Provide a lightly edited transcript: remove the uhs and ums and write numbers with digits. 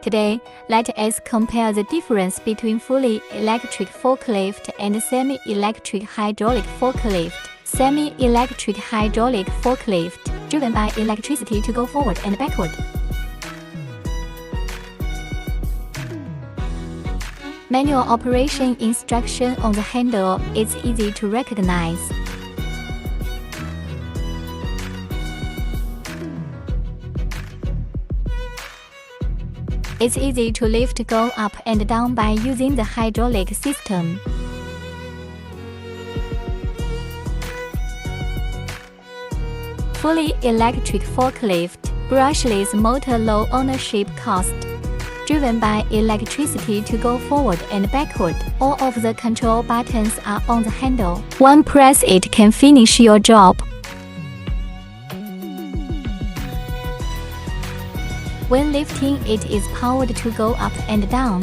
Today, let us compare the difference between fully electric forklift and semi-electric hydraulic forklift. Semi-electric hydraulic forklift, driven by electricity to go forward and backward. Manual operation instruction on the handle is easy to recognize. It's easy to lift, go up and down by using the hydraulic system. Fully electric forklift, brushless motor, low ownership cost. Driven by electricity to go forward and backward. All of the control buttons are on the handle. One press it can finish your job. When lifting, it is powered to go up and down.